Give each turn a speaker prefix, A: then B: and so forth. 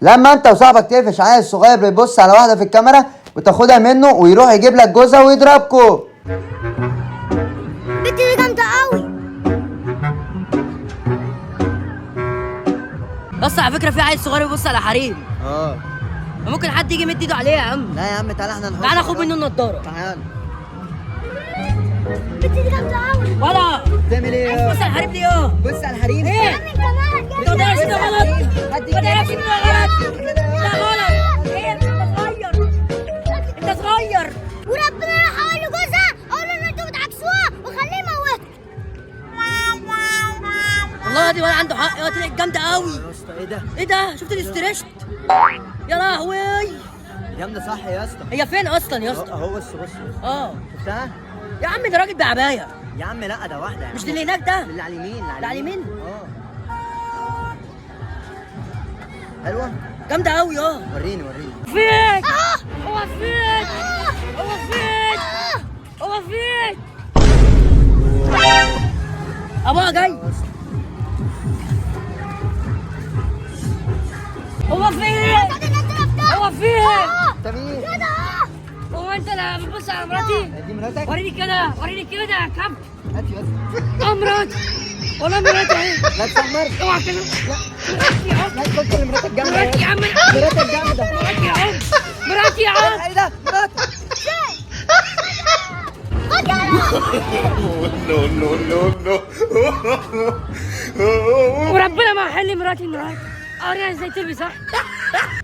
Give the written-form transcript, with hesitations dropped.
A: لما انت وصاحبك تقفش عيل صغير بيبص على واحده في الكاميرا وتاخدها منه ويروح يجيب لك جوزها ويضربكوا.
B: البت دي جامده قوي.
C: بس على فكره في عيل صغير بيبص على حريم. ممكن حد يجي يمد ايده عليه يا عم.
A: لا يا عم تعالى احنا نحط.
C: تعالى خد منه النضاره.
A: تعالى.
B: البت دي جامده قوي.
C: ولا
A: بتعمل ايه؟
C: بص على الحريم دي اهو.
A: بص على الحريم.
C: ايه؟
B: يا عم انت مالك
C: انت ما تعرفش ده غلط. ما تعرفش ده غلط. ده غلط. ايه انت صغير. انت صغير.
B: وربنا راح اقول لجوزها اقول له ان انتوا بتعكسوها وخليه يموتك.
C: والله دي ولا عنده حق. يا طلعت جامده قوي.
A: يا اسطى ايه ده؟
C: ايه ده؟ شفت الاستريشت؟ يا لهوي.
A: جامده صح يا اسطى.
C: هي فين اصلا يا اسطى؟
A: اهو بص.
C: اه
A: شفتها؟
C: يا عم ده راجل بعبايه.
A: يا عم لا ده واحده.
C: مش دي اللي هناك ده؟
A: اللي على اليمين.
C: اللي على اليمين؟
A: حلوه؟
C: جامده قوي اه.
A: وريني.
C: فين؟ هو فين؟ هو فين؟ هو فين؟ ابوها جاي. هو فين؟ هو فين؟
A: انت مين؟
C: هو انت اللي بتبص على مراتي؟
A: دي مراتك؟
C: وريني كده يا كابتن.
A: هاتي بس.
C: مراتي والله مراتي اهي.
A: لا تسمر.
C: اوعى كده. مراتي يا عم.
A: لا تفكر ان مراتك جامده.
C: مراتي يا عم.
A: مراتك جامده.
C: مراتي يا عم. مراتي يا عم.
A: ايه ده؟ مراتك.
D: No.
C: وربنا ما هحل مراتي النهارده. اوريها ازاي تلبس صح.